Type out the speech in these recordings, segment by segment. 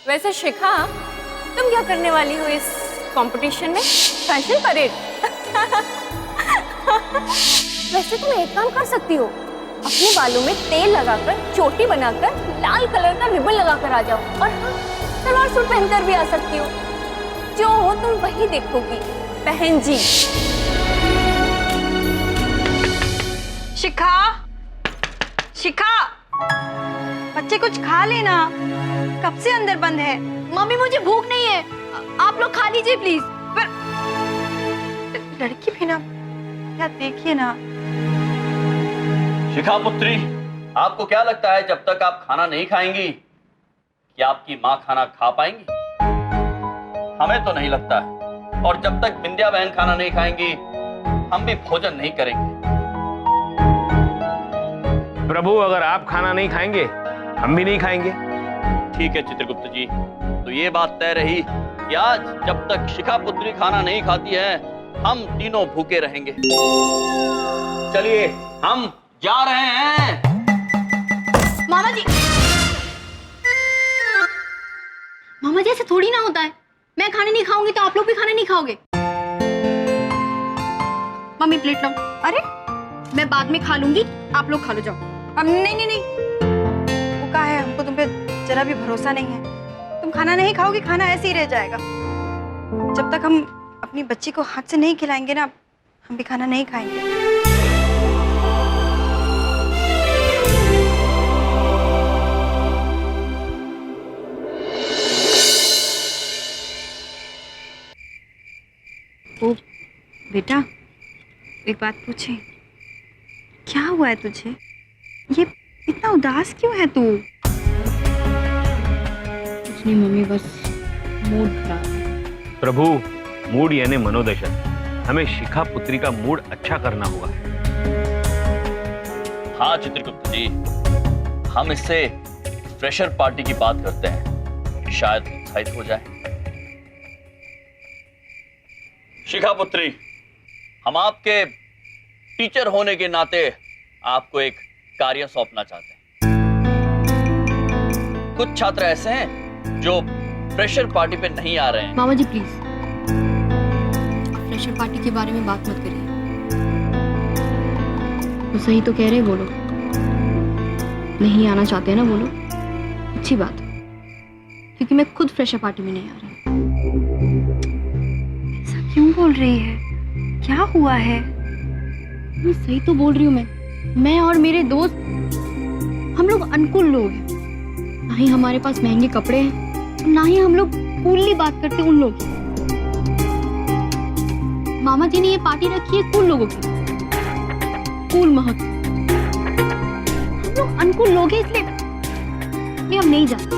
वैसे शिखा, तुम क्या करने वाली हो इस कंपटीशन में? Fashion parade? वैसे तुम एक काम कर सकती हो, अपने बालों में तेल लगाकर चोटी बनाकर लाल कलर का रिबन लगाकर आ जाओ, और हाँ, सलवार सूट पहनकर भी आ सकती हो। जो हो तुम वही देखोगी बहन जी। शिखा, शिखा, बच्चे कुछ खा लेना, कब से अंदर बंद है। मम्मी मुझे भूख नहीं है, आप लोग खा लीजिए प्लीज। पर लड़की भी ना, क्या देखिए ना। शिखा पुत्री, आपको क्या लगता है जब तक आप खाना नहीं खाएंगी कि आपकी माँ खाना खा पाएंगी? हमें तो नहीं लगता है। और जब तक बिंदिया बहन खाना नहीं खाएंगी, हम भी भोजन नहीं करेंगे। प्रभु, अगर आप खाना नहीं खाएंगे हम भी नहीं खाएंगे। ठीक है चित्रगुप्त जी, तो ये बात तय रही कि आज जब तक शिखा पुत्री खाना नहीं खाती है, हम तीनों भूखे रहेंगे। चलिए हम जा रहे हैं। मामा जी, मामा जी ऐसे थोड़ी ना होता है। मैं खाना नहीं खाऊंगी तो आप लोग भी खाना नहीं खाओगे। मम्मी प्लेट लो। अरे मैं बाद में खा लूंगी, आप लोग खा लो, जाओ। अब नहीं नहीं नहीं, वो कहा है, हमको तुम पे जरा भी भरोसा नहीं है। तुम खाना नहीं खाओगी, खाना ऐसे ही रह जाएगा। जब तक हम अपनी बच्ची को हाथ से नहीं खिलाएंगे ना, हम भी खाना नहीं खाएंगे। ओ बेटा, एक बात पूछे, क्या हुआ है तुझे? ये इतना उदास क्यों है तू? कुछ नहीं मम्मी, बस मूड खराब है। प्रभु, मूड यानी मनोदशा। हमें शिखा पुत्री का मूड अच्छा करना होगा। हाँ चित्रगुप्त जी, हम इससे फ्रेशर पार्टी की बात करते हैं, शायद उत्साहित हो जाए। शिखा पुत्री, हम आपके टीचर होने के नाते आपको एक कार्य सौंपना चाहते हैं। कुछ छात्र ऐसे हैं जो फ्रेशर पार्टी पे नहीं आ रहे हैं। मामा जी प्लीज, फ्रेशर पार्टी के बारे में बात मत करिए। वो सही तो कह रहे वो लोग, नहीं आना चाहते हैं ना वो लोग। अच्छी बात है, क्योंकि मैं खुद फ्रेशर पार्टी में नहीं आ रही। ऐसा क्यों बोल रही है? क्या हुआ है? मैं सही तो बोल रही हूँ। मैं और मेरे दोस्त, हम लोग अनकूल लोग हैं। ना ही हमारे पास महंगे कपड़े हैं, ना ही हम लोग कूलली बात करते उन लोग की। मामा जी ने ये पार्टी रखी है कूल लोगों की, कूल महक। हम लोग अनकूल लोग हैं, इसलिए हम नहीं जाते।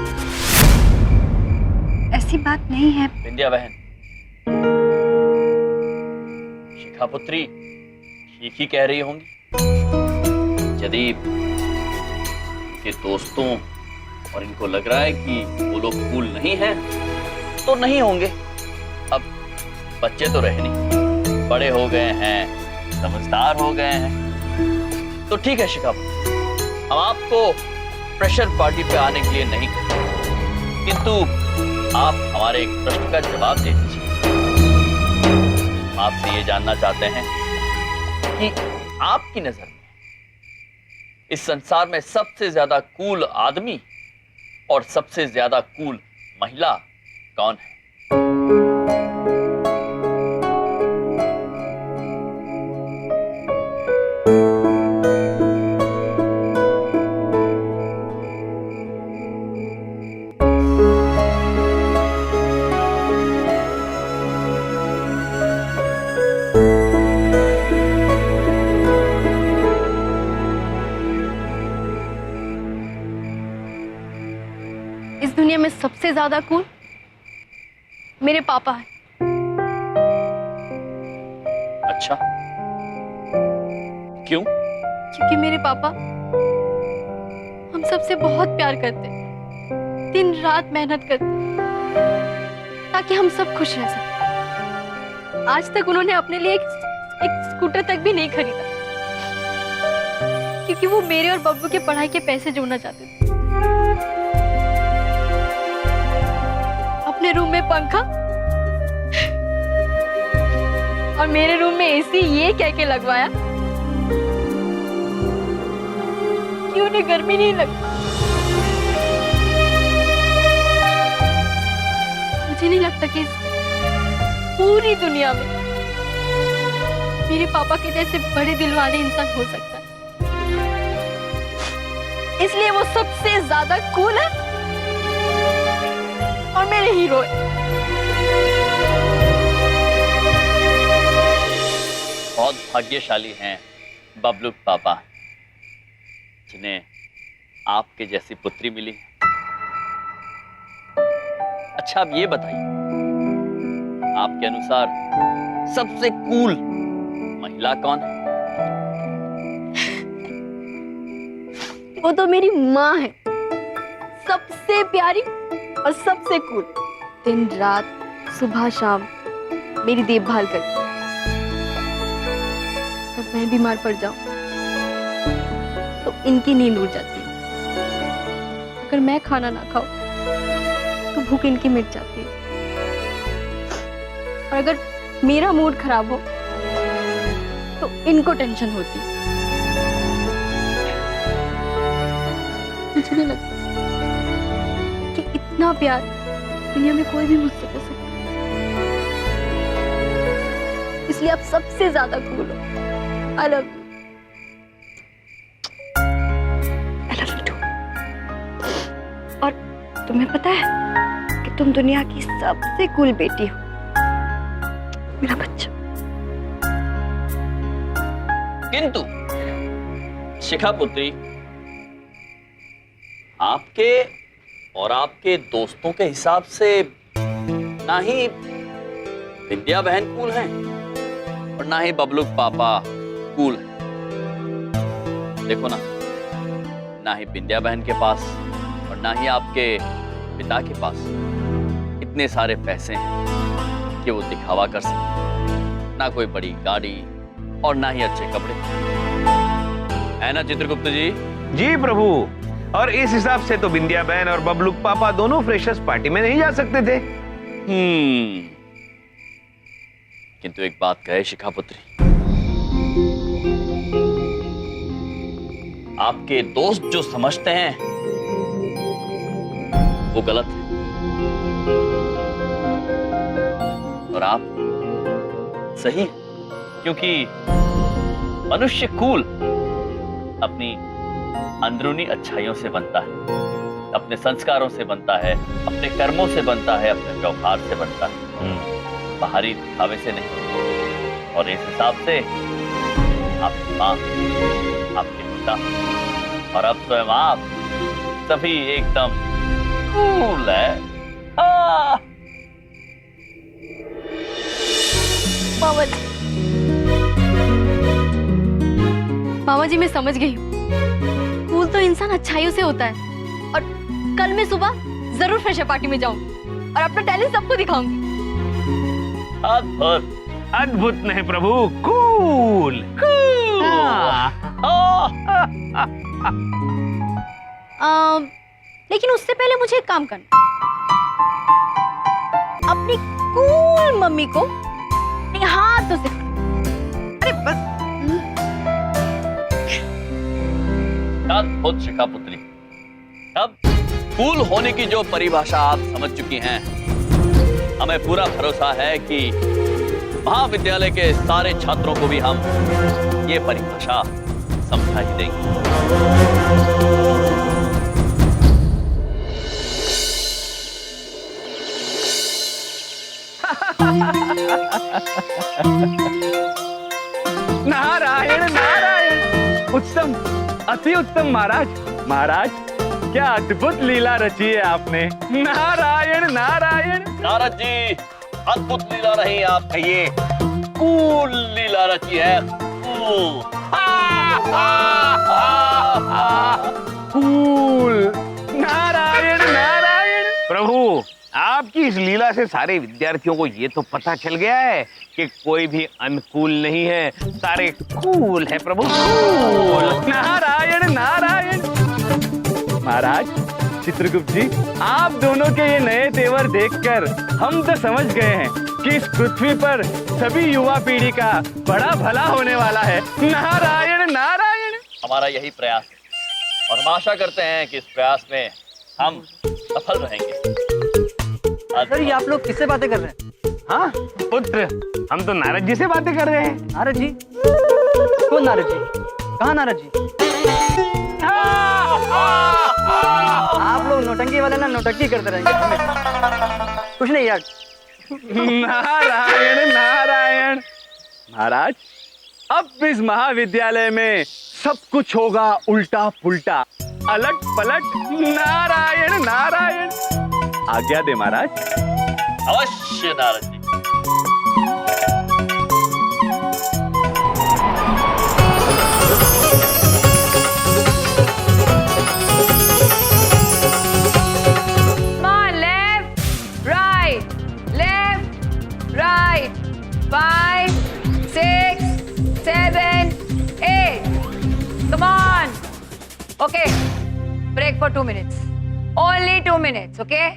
ऐसी बात नहीं है बिंदिया बहन, शिखा पुत्री ठीक ही कह रही होंगी। यदि के दोस्तों और इनको लग रहा है कि वो लोग कूल नहीं हैं, तो नहीं होंगे। अब बच्चे तो रहे नहीं, बड़े हो गए हैं, समझदार हो गए हैं, तो ठीक है शिखा पुत्री, हम आपको फ्रेशर पार्टी पे आने के लिए नहीं कहेंगे, किंतु आप हमारे एक प्रश्न का जवाब दे दीजिए। आपसे ये जानना चाहते हैं कि आपकी नजर में इस संसार में सबसे ज्यादा कूल आदमी और सबसे ज्यादा कूल महिला कौन है? इस दुनिया में सबसे ज्यादा कूल मेरे पापा हैं। अच्छा, क्यों? क्योंकि मेरे पापा हम सबसे बहुत प्यार करते, दिन रात मेहनत करते ताकि हम सब खुश रह सकें। आज तक उन्होंने अपने लिए एक स्कूटर तक भी नहीं खरीदा, क्योंकि वो मेरे और बब्बू के पढ़ाई के पैसे जोड़ना चाहते थे। पंखा और मेरे रूम में एसी ये कह के लगवाया कि उन्हें गर्मी नहीं लगती। मुझे नहीं लगता कि इस पूरी दुनिया में मेरे पापा के जैसे बड़े दिल वाले इंसान हो सकता है। इसलिए वो सबसे ज्यादा कूल है और मेरे हीरो है। बहुत भाग्यशाली हैं बबलू पापा, जिन्हें आपके जैसी पुत्री मिली। अच्छा, अब ये बताइए, आपके अनुसार सबसे कूल महिला कौन है? वो तो मेरी माँ है, सबसे प्यारी और सबसे कूल। दिन रात सुबह शाम मेरी देखभाल करती। अगर मैं बीमार पड़ जाऊं तो इनकी नींद उड़ जाती है। अगर मैं खाना ना खाऊं तो भूख इनकी मिट जाती है। और अगर मेरा मूड खराब हो तो इनको टेंशन होती है। मुझे नहीं लगता कि इतना प्यार दुनिया में कोई भी मुझसे कर सकता है। इसलिए आप सबसे ज्यादा कूल हो। I love you. I love you too. और तुम्हें पता है कि तुम दुनिया की सबसे कूल बेटी हो, मेरा बच्चा। किंतु शिखा पुत्री, आपके और आपके दोस्तों के हिसाब से ना ही विंध्या बहन कूल हैं और ना ही बबलू पापा कूल हैं। देखो ना ही विंध्या बहन के पास और ना ही आपके पिता के पास इतने सारे पैसे हैं कि वो दिखावा कर सके, ना कोई बड़ी गाड़ी और ना ही अच्छे कपड़े। है ना चित्रगुप्त जी? जी प्रभु। और इस हिसाब से तो विंध्या बहन और बबलू पापा दोनों फ्रेशर्स पार्टी में नहीं जा सकते थे। किंतु एक बात कहे शिखा पुत्री, आपके दोस्त जो समझते हैं वो गलत है और आप सही हैं, क्योंकि मनुष्य कूल अपनी अंदरूनी अच्छाइयों से बनता है, अपने संस्कारों से बनता है, अपने कर्मों से बनता है, अपने व्यवहार से बनता है, बाहरी दिखावे से नहीं। और इस हिसाब से आपकी माँ, आपके पिता और अब स्वयं आप सभी एकदम कूल है। मामा जी मैं समझ गई हूँ। कूल तो इंसान अच्छाइयों से होता है। और कल मैं सुबह जरूर फ्रेशर पार्टी में जाऊंगी और अपना टैलेंट सबको दिखाऊंगी। अद्भुत। अद्भुत नहीं प्रभु, कूल। लेकिन उससे पहले मुझे एक काम करना। अपनी कूल मम्मी को अपने हाथों से। अरे बस। अद्भुत शिखा पुत्री। अब कूल होने की जो परिभाषा आप समझ चुकी हैं, हमें पूरा भरोसा है कि महाविद्यालय के सारे छात्रों को भी हम ये परिभाषा समझा ही देंगे। नारायण नारायण, उत्तम, अति उत्तम महाराज। महाराज, क्या अद्भुत लीला रची है आपने। नारायण नारायण। नारद जी, अद्भुत लीला रही आप कहिए, कूल लीला रची है। कूल। नारायण नारायण। प्रभु, आपकी इस लीला से सारे विद्यार्थियों को ये तो पता चल गया है कि कोई भी अनकूल नहीं है, सारे कूल है प्रभु, कूल। नारायण नारायण। महाराज, चित्रगुप्त जी, आप दोनों के ये नए तेवर देखकर हम तो समझ गए हैं कि इस पृथ्वी पर सभी युवा पीढ़ी का बड़ा भला होने वाला है। नारायण नारायण। हमारा यही प्रयास है और हम आशा करते हैं कि इस प्रयास में हम सफल रहेंगे। सर ये आप लोग किससे बातें कर रहे हैं? हाँ पुत्र, हम तो नारद जी से बातें कर रहे हैं। नारद जी? कौन नारद जी? कहाँ नारद जी? आप लोग नौटंकी वाले ना नौटंकी करते रहेंगे, कुछ नहीं यार। नारायण नारायण। महाराज, अब इस महाविद्यालय में सब कुछ होगा उल्टा पुल्टा, अलट पलट। नारायण नारायण। आज्ञा दे महाराज। अवश्य Narad ji. Right. 5, 6, 7, 8. Come on. Okay. Break for 2 minutes. Only 2 minutes, okay?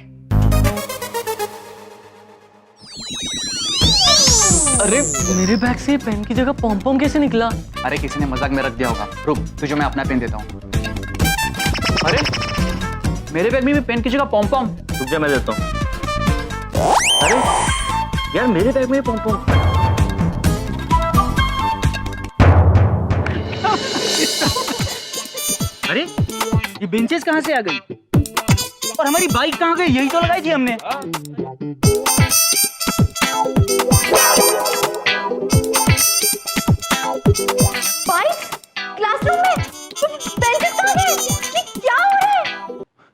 अरे मेरे बैग से पेन की जगह पॉम पॉम कैसे निकला? अरे किसी ने मजाक में रख दिया होगा। रुक, तुझे मैं अपना पेन देता हूँ। अरे मेरे बैग में भी पेन की जगह पॉम पॉम। तुझे मैं देता हूँ। अरे यार, मेरे बैग में पॉम पॉम। अरे ये बेंचेस कहाँ से आ गई? और हमारी बाइक कहाँ गई? यही तो लगाई थी हमने। बाइक क्लासरूम में, बेंचेस कहाँ गए? ये क्या हो रहा है?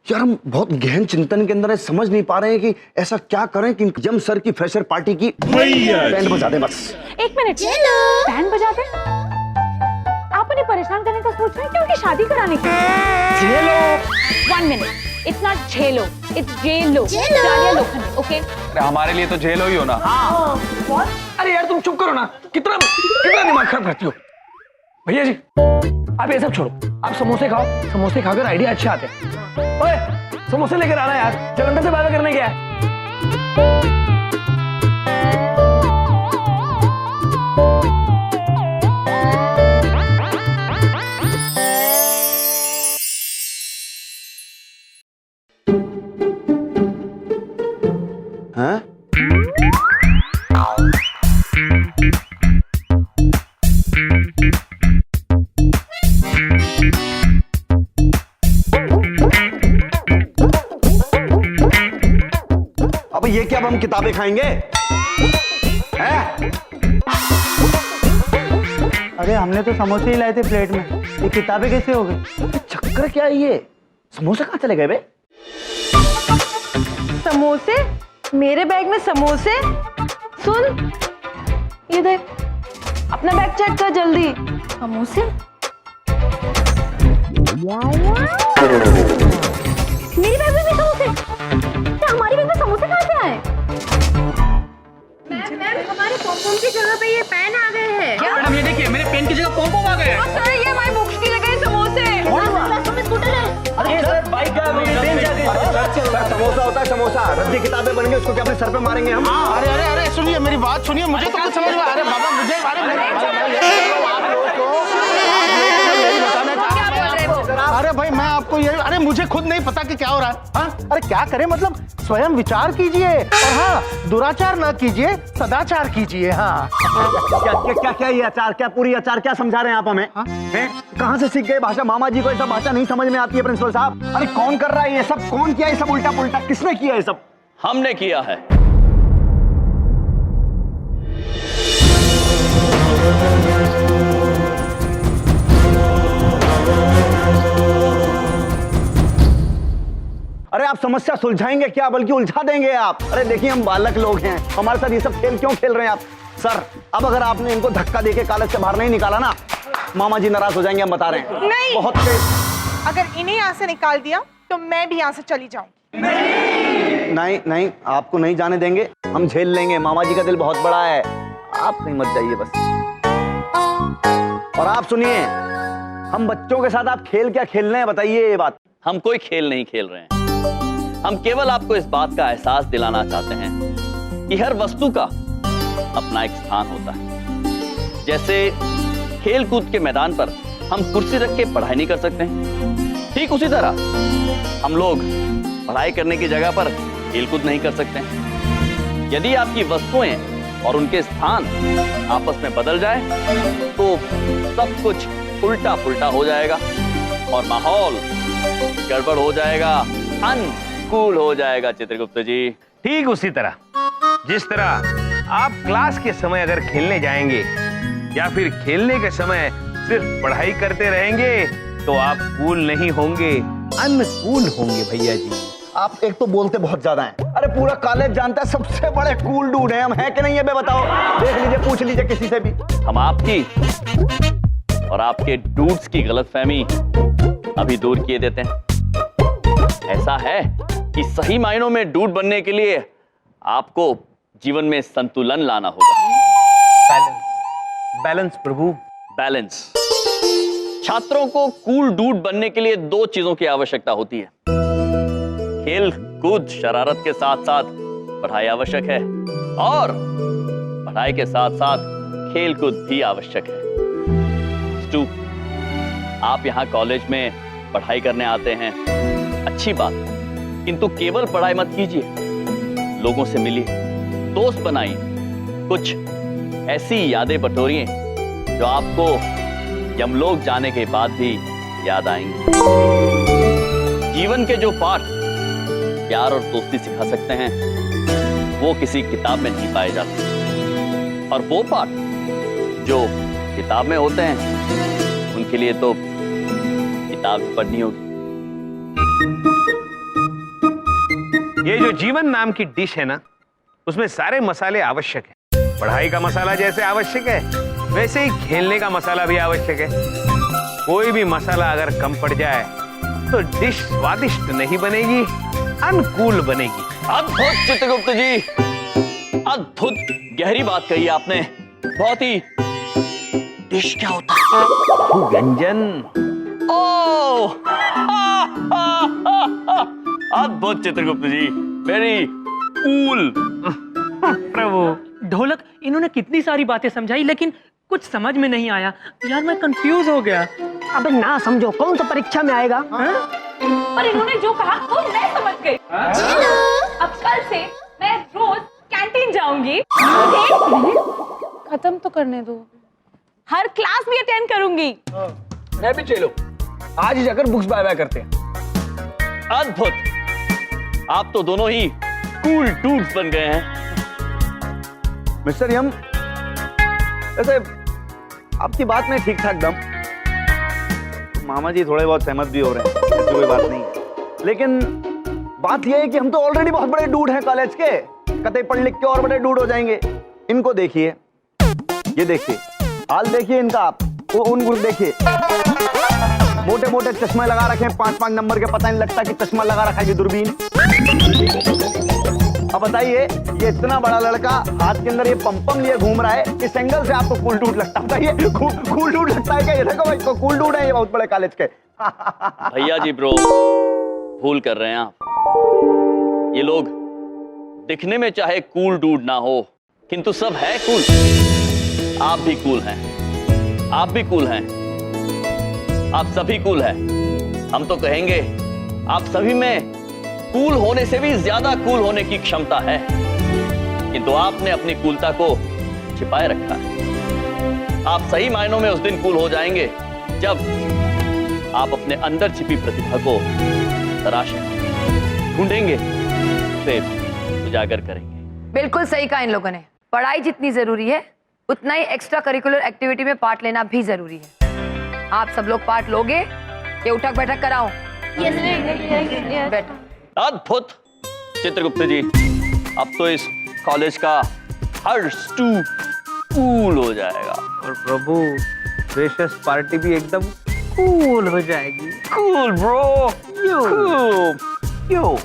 यार हम बहुत गहन चिंतन के अंदर है, समझ नहीं पा रहे हैं कि ऐसा क्या करें कि जम सर की फ्रेशर पार्टी की बैंड बजा दें बस। एक मिनट, बैंड बजा दे? आप उन्हें परेशान करने का सोच रहे हैं कि उनकी शादी कराने की? झेलो। 1 मिनट, इट्स नॉट झेलो, इट्स जेलो। जालिया लोखंडे, ओके? अरे हमारे लिए तो जेल हो ही हो ना। What? अरे यार तुम चुप करो ना, कितना दिमाग खराब करती हो। भैया जी, आप ये सब छोड़ो, आप समोसे खाओ। समोसे खाकर आइडिया अच्छे आते हैं। ओए, समोसे लेकर आना यार, जलंधर से बातें करने गया है। हैं? अब ये क्या, अब हम किताबें खाएंगे? हैं? अरे हमने तो समोसे ही लाए थे प्लेट में, ये किताबें कैसे हो गई? चक्कर क्या है ये? समोसे कहाँ चले गए बे? समोसे? मेरे बैग में समोसे? सुन, ये देख, अपना बैग चेक कर जल्दी। समोसे? मेरी बैग में भी समोसे? क्या हमारी बैग में समोसे कहाँ से आए? मैम, हमारे पॉपकॉर्न की जगह पे ये पेन आ गए हैं। मैडम ये देखिए, मेरे पेन की जगह पॉम पॉम आ गए। सर, ये हमारी बुक्स की जगह समोसे। क्लासरूम में स्कूटर है। अरे सर बाइक का बेंच आ गई। समोसा होता है समोसा, रद्दी किताबें बन गई, उसको क्या अपने सर पे मारेंगे हम? अरे अरे अरे सुनिए, मेरी बात सुनिए, मुझे तो कुछ समझ में। अरे बाबा मुझे अरे भाई मैं आपको ये, अरे मुझे खुद नहीं पता कि क्या हो रहा है। हाँ अरे क्या करें, मतलब स्वयं विचार कीजिए और हाँ दुराचार ना कीजिए, सदाचार कीजिए। हाँ क्या क्या क्या क्या ये अचार, क्या पूरी अचार क्या समझा रहे हैं आप हमें? हैं? कहाँ से सीख गए भाषा? मामा जी को ये सब भाषा नहीं समझ में आती है प्रिंसिपल साहब। अरे कौन कर रहा है ये सब? कौन किया ये सब उल्टा पुल्टा? किसने किया ये सब? हमने किया है। अरे आप समस्या सुलझाएंगे क्या, बल्कि उलझा देंगे आप। अरे देखिए हम बालक लोग हैं, हमारे साथ ये सब खेल क्यों खेल रहे हैं आप? सर अब अगर आपने इनको धक्का देके कॉलेज से बाहर नहीं निकाला ना, मामा जी नाराज हो जाएंगे, हम बता रहे हैं। नहीं। बहुत तेज। अगर इन्हें यहाँ से निकाल दिया तो मैं भी यहाँ से चली जाऊंगी। नहीं नहीं, आपको नहीं जाने देंगे, हम झेल लेंगे। मामा जी का दिल बहुत बड़ा है, आप नहीं मत जाइए बस। और आप सुनिए, हम बच्चों के साथ आप खेल क्या खेल रहे हैं बताइए ये बात। हम कोई खेल नहीं खेल रहे हैं, हम केवल आपको इस बात का एहसास दिलाना चाहते हैं कि हर वस्तु का अपना एक स्थान होता है। जैसे खेल कूद के मैदान पर हम कुर्सी रख के पढ़ाई नहीं कर सकते हैं, ठीक उसी तरह हम लोग पढ़ाई करने की जगह पर खेल कूद नहीं कर सकते हैं। यदि आपकी वस्तुएं और उनके स्थान आपस में बदल जाए तो सब कुछ उल्टा पुल्टा हो जाएगा और माहौल गड़बड़ हो जाएगा, अनकूल हो जाएगा। चित्रगुप्त जी, ठीक उसी तरह जिस तरह आप क्लास के समय अगर खेलने जाएंगे या फिर खेलने के समय सिर्फ पढ़ाई करते रहेंगे तो आप कूल नहीं होंगे, अनकूल होंगे भैया जी। आप एक तो बोलते बहुत ज्यादा हैं। अरे पूरा कॉलेज जानता है सबसे बड़े कूल डूड हैं हम, हैं कि नहीं है बे बताओ? देख लीजिए, पूछ लीजिए किसी से भी। हम आपकी और आपके डूड्स की गलतफहमी अभी दूर किए देते हैं। ऐसा है कि सही मायनों में डूड बनने के लिए आपको जीवन में संतुलन लाना होगा। बैलेंस, बैलेंस प्रभु, बैलेंस। छात्रों को कूल डूड बनने के लिए दो चीजों की आवश्यकता होती है। खेल कूद शरारत के साथ साथ पढ़ाई आवश्यक है और पढ़ाई के साथ साथ खेल कूद भी आवश्यक है। स्टू, आप यहाँ कॉलेज में पढ़ाई करने आते हैं, अच्छी बात, किंतु केवल पढ़ाई मत कीजिए, लोगों से मिलिए, दोस्त बनाइए, कुछ ऐसी यादें बटोरिए जो आपको यमलोक जाने के बाद भी याद आएंगे। जीवन के जो पाठ प्यार और दोस्ती सिखा सकते हैं वो किसी किताब में नहीं पाए जाते, और वो पाठ जो किताब में होते हैं उनके लिए तो किताब ही पढ़नी होगी। ये जो जीवन नाम की डिश है ना, उसमें सारे मसाले आवश्यक है। पढ़ाई का मसाला जैसे आवश्यक है वैसे ही खेलने का मसाला भी आवश्यक है। कोई भी मसाला अगर कम पड़ जाए तो डिश स्वादिष्ट नहीं बनेगी, अनकूल बनेगी। अद्भुत चित्रगुप्त जी, अद्भुत गहरी बात कही आपने। बहुत ही। डिश क्या होता है? व्यंजन। ओह, अद्भुत चित्रगुप्त जी, वेरी कूल। प्रभु, ढोलक इन्होंने कितनी सारी बातें समझाई लेकिन कुछ समझ में नहीं आया यार, मैं कंफ्यूज हो गया। अबे ना समझो, कौन सा परीक्षा में आएगा? पर इन्होंने जो कहा वो मैं समझ गई। अब कल से मैं रोज कैंटीन जाऊंगी, खत्म तो करने दो। हर क्लास भी अटेंड करूंगी। मैं भी चलो, आज ही जाकर बुक्स बाय बाय करते हैं। अद्भुत, आप तो दोनों ही कूल डूड्स बन गए हैं। मिस्टर यम, वैसे आपकी बात में ठीक ठाक दम, मामा जी थोड़े बहुत सहमत भी हो रहे हैं, ऐसी कोई बात नहीं है। लेकिन बात यह है कि हम तो ऑलरेडी बहुत बड़े डूड हैं कॉलेज के, कतई पढ़ लिख के और बड़े डूड हो जाएंगे। इनको देखिए, ये देखिए, हाल देखिए इनका, आप वो उन ग्रुप देखिए, मोटे मोटे चश्मे लगा रखे हैं, 5-5 नंबर के, पता नहीं लगता कि चश्मा लगा रखा है, ये दूरबीन। अब बताइए, ये इतना बड़ा लड़का हाथ के अंदर ये पंपम लिए घूम रहा है, इस एंगल से आपको कूल डूड लगता है? बताइए, कूल डूड लगता है क्या? ये देखो भाई, कूल डूड है ये, बहुत बड़े कॉलेज के। भैया जी ब्रो, भूल कर रहे हैं आप। ये लोग दिखने में चाहे कूल डूड ना हो, किंतु सब है कूल। आप भी कूल हैं, आप भी कूल हैं, आप सभी कूल हैं। हम तो कहेंगे आप सभी में कूल होने से भी ज्यादा कूल होने की क्षमता है, किंतु आपने अपनी कूलता को छिपाए रखा है। आप सही मायनों में उस दिन कूल हो जाएंगे जब आप अपने अंदर छिपी प्रतिभा को तराशेंगे, ढूंढेंगे, फिर उजागर करेंगे। बिल्कुल सही कहा इन लोगों ने। पढ़ाई जितनी जरूरी है उतना ही एक्स्ट्रा करिकुलर एक्टिविटी में पार्ट लेना भी जरूरी है। आप सब लोग पार्ट लोगे कि उठक बैठक कराओ? बैठो। अद्भुत चित्रगुप्त जी, अब तो इस कॉलेज का हर स्टू कूल हो जाएगा। और प्रभु, फ्रेशर्स पार्टी भी एकदम कूल हो जाएगी। कूल ब्रो, यो कूल। यो